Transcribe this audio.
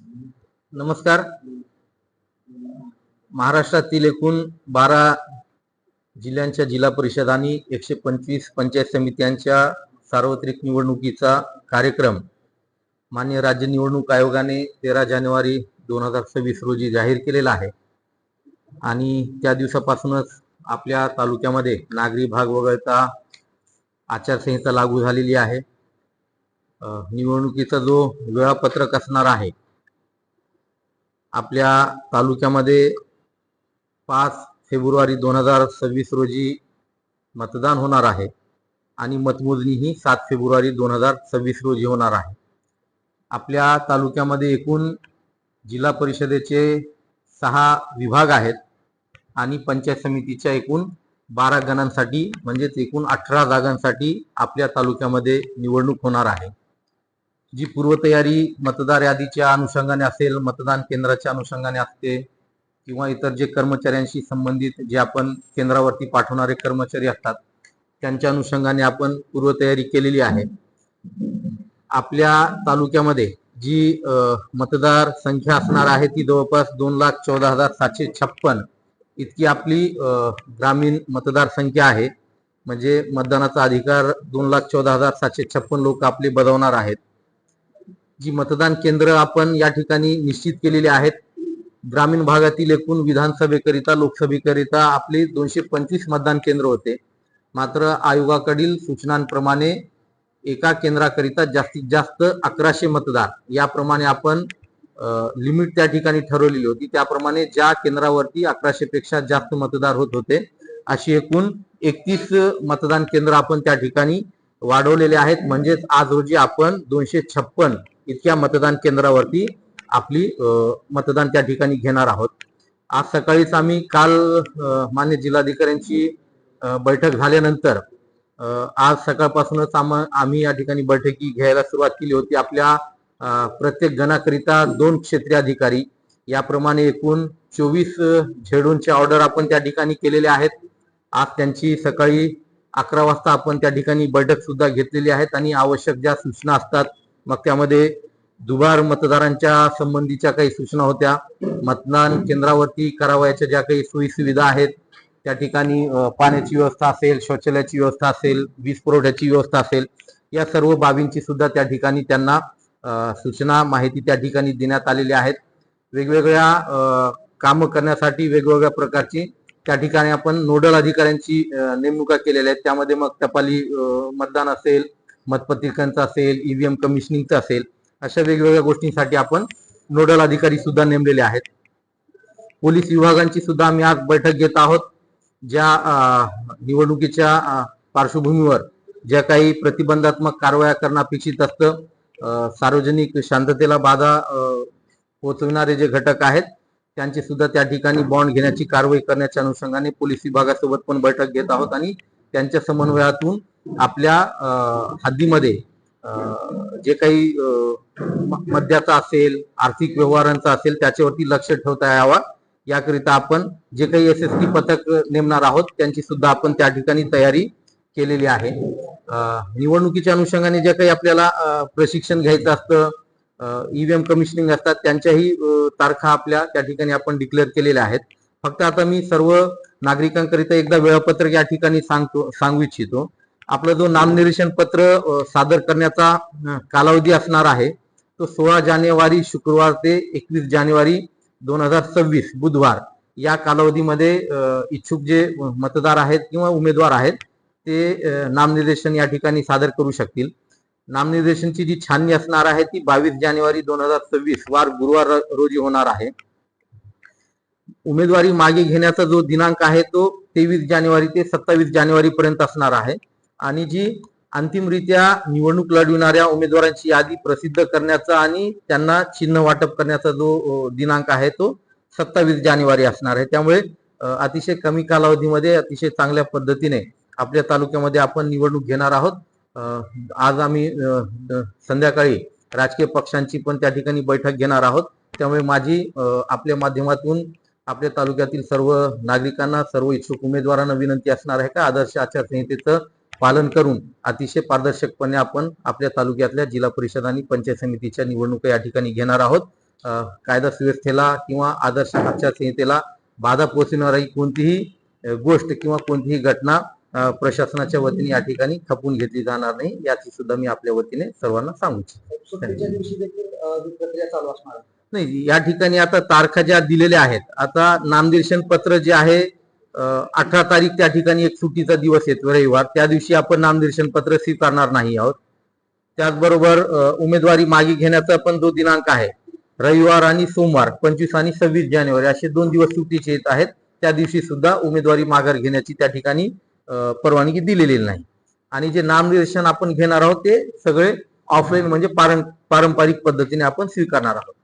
नमस्कार. महाराष्ट्रातील एकूण 12 जिल्ह्यांच्या जिल्हा परिषद आणि 125 पंचायत समित्यांच्या सार्वत्रिक निवडणुकीचा कार्यक्रम माननीय राज्य निवडणूक आयोगाने 13 जानेवारी 2026 रोजी जाहीर केलेला आहे. आणि त्या दिवसापासूनच आपल्या तालुक्यामध्ये नागरी भाग वगळता आचारसंहिता लागू झालेली आहे. निवडणुकीचा जो वेळापत्रक असणार आहे, आपल्या तालुक्यामध्ये 5 फेब्रुवारी 2026 रोजी मतदान होणार आहे आणि मतमोजणी ही 7 फेब्रुवारी 2026 रोजी होणार आहे. आपल्या तालुक्यामध्ये एकूण जिल्हा परिषदेचे 6 विभाग आहेत आणि पंचायत समितीच्या एकूण 12 गणांसाठी म्हणजेच एकूण 18 जागांसाठी आपल्या तालुक्यामध्ये निवडणूक होणार आहे. जी पूर्वतयारी मतदार यादीच्या अनुषंगाने असेल, मतदान केंद्राच्या अनुषंगाने असते किंवा इतर जे कर्मचाऱ्यांशी संबंधित जे आपण केंद्रावरती पाठवणारे कर्मचारी असतात त्यांच्या अनुषंगाने आपण पूर्वतयारी केलेली आहे. आपल्या तालुक्यामध्ये जी मतदार संख्या असणार आहे ती जवळपास 2,14,756 इतकी आपली ग्रामीण मतदार संख्या आहे. म्हणजे मतदानाचा अधिकार 2,14,756 लोक आपले बजावणार आहेत. जी मतदान केंद्र आपण या ठिकाणी निश्चित केलेली आहेत, ग्रामीण भागातील एकूण विधानसभेकरिता लोकसभेकरिता आपले 225 मतदान केंद्र होते. मात्र आयोगाकडील सूचनांप्रमाणे एका केंद्राकरिता जास्तीत जास्त 1100 मतदार याप्रमाणे आपण लिमिट त्या ठिकाणी ठरवलेली होती. त्याप्रमाणे ज्या केंद्रावरती 1100 पेक्षा जास्त मतदार होत होते अशी एकूण 31 मतदान केंद्र आपण त्या ठिकाणी वाढवलेले आहेत. म्हणजेच आज रोजी आपण 256 इतक्या मतदान केंद्रावरती आपली मतदान त्या ठिकाणी घेणार आहोत. आज सकाळीच आम्ही काल मान्य जिल्हाधिकाऱ्यांची बैठक झाल्यानंतर आज सकाळपासूनच आम्ही या ठिकाणी बैठकी घ्यायला सुरुवात केली होती. आपल्या प्रत्येक गणाकरिता 2 क्षेत्रीय अधिकारी याप्रमाणे एकूण 24 झेडूंचे ऑर्डर आपण त्या ठिकाणी केलेले आहेत. आज त्यांची सकाळी 11 वाजता आपण त्या ठिकाणी बैठक सुद्धा घेतलेली आहेत आणि आवश्यक ज्या सूचना असतात, मग त्यामध्ये दुबार मतदारांच्या संबंधीच्या काही सूचना होत्या, मतदान केंद्रावरती करावयाच्या ज्या काही सोयी सुविधा आहेत त्या ठिकाणी पाण्याची व्यवस्था असेल, शौचालयाची व्यवस्था असेल, वीज पुरवठ्याची व्यवस्था असेल, या सर्व बाबींची सुद्धा त्या ठिकाणी त्यांना सूचना माहिती त्या ठिकाणी देण्यात आलेली आहेत. वेगवेगळ्या कामं करण्यासाठी वेगवेगळ्या प्रकारची त्या ठिकाणी आपण नोडल अधिकाऱ्यांची नेमणुका केलेल्या आहेत. त्यामध्ये मग टपाली मतदान असेल, मतपत्रिकांचं असेल, ईव्हीएम कमिशनिंगचं असेल, अशा वेगवेगळ्या गोष्टींसाठी आपण नोडल अधिकारी सुद्धा नेमलेले आहेत. पोलीस विभागांची सुद्धा आम्ही आज बैठक घेत आहोत. ज्या निवडणुकीच्या पार्श्वभूमीवर ज्या काही प्रतिबंधात्मक कारवाया करणं अपेक्षित असतं, सार्वजनिक शांततेला बाधा पोहोचविणारे जे घटक आहेत त्यांची सुद्धा त्या ठिकाणी बॉन्ड घेण्याची कारवाई करण्याच्या अनुषंगाने पोलीस विभागासोबत पण बैठक घेत आहोत आणि त्यांच्या समन्वयातून आपल्या हद्दीमध्ये जे काही मद्याचा असेल, आर्थिक व्यवहारांचा असेल, त्याच्यावरती लक्ष ठेवता यावा याकरिता आपण जे काही SST पथक नेमणार आहोत त्यांची सुद्धा आपण त्या ठिकाणी तयारी केलेली आहे. निवडणुकीच्या अनुषंगाने जे काही आपल्याला प्रशिक्षण घ्यायचं असतं, ईव्हीएम कमिशनिंग असतात, त्यांच्याही तारखा आपल्या त्या ठिकाणी आपण डिक्लेअर केलेल्या आहेत. फक्त आता मी सर्व नागरिकांकरिता एकदा वेळापत्रक या ठिकाणी सांगू इच्छितो. आपलं जो नामनिर्देशन पत्र सादर करण्याचा कालावधी असणार आहे तो 16 जानेवारी शुक्रवार ते 21 जानेवारी 2026 बुधवार या कालावधीमध्ये इच्छुक जे मतदार आहेत किंवा उमेदवार आहेत ते नामनिर्देशन या ठिकाणी सादर करू शकतील. नामनिर्देशनची जी छाननी असणार आहे ती 22 जानेवारी 2026 वार गुरुवार रोजी होणार आहे. उमेदवारी मागे घेण्याचा जो दिनांक आहे तो 23 जानेवारी ते 27 जानेवारी पर्यंत असणार आहे आणि जी अंतिमरित्या निवडणूक लढविणाऱ्या उमेदवारांची यादी प्रसिद्ध करण्याचा आणि त्यांना चिन्ह वाटप करण्याचा जो दिनांक आहे तो 27 जानेवारी असणार आहे. त्यामुळे अतिशय कमी कालावधीमध्ये अतिशय चांगल्या पद्धतीने आपल्या तालुक्यामध्ये आपण निवडणूक घेणार आहोत. आज आम्ही संध्याकाळी राजकीय पक्षांची पण त्या ठिकाणी बैठक घेणार आहोत. त्यामुळे माझी आपल्या माध्यमातून आपल्या तालुक्यातील सर्व नागरिकांना, सर्व इच्छुक उमेदवारांना विनंती असणार आहे का आदर्श आचारसंहितेचं पालन करून अतिशय पारदर्शकपणे आपण आपल्या तालुक्यातल्या जिल्हा परिषद आणि पंचायत समितीच्या निवडणुका या ठिकाणी घेणार आहोत. कायदा सुव्यवस्थेला किंवा आदर्श आचारसंहितेला बाधा पोहोचवणारी कोणतीही गोष्ट किंवा कोणतीही घटना प्रशासनाच्या वतीने या ठिकाणी खपून घेतली जाणार नाही, याची सुद्धा मी आपल्या वतीने सर्वांना सांगू इच्छितो. नाही, या ठिकाणी आता तारखा ज्या दिलेल्या आहेत, आता नामनिर्देशन पत्र जे आहे 18 तारीख त्या ठिकाणी एक सुट्टीचा दिवस येतो रविवार, त्या दिवशी आपण नामनिर्देशन पत्र स्वीकारणार नाही आहोत. त्याचबरोबर उमेदवारी मागे घेण्याचा पण जो दिनांक आहे रविवार आणि सोमवार 25 आणि 26 जानेवारी असे 2 दिवस सुट्टीचे येत आहेत, त्या दिवशी सुद्धा उमेदवारी माघार घेण्याची त्या ठिकाणी परवानगी दिलेली नाही. आणि जे नामनिर्देशन आपण घेणार आहोत ते सगळे ऑफलाईन म्हणजे पारंपरिक पद्धतीने आपण स्वीकारणार आहोत.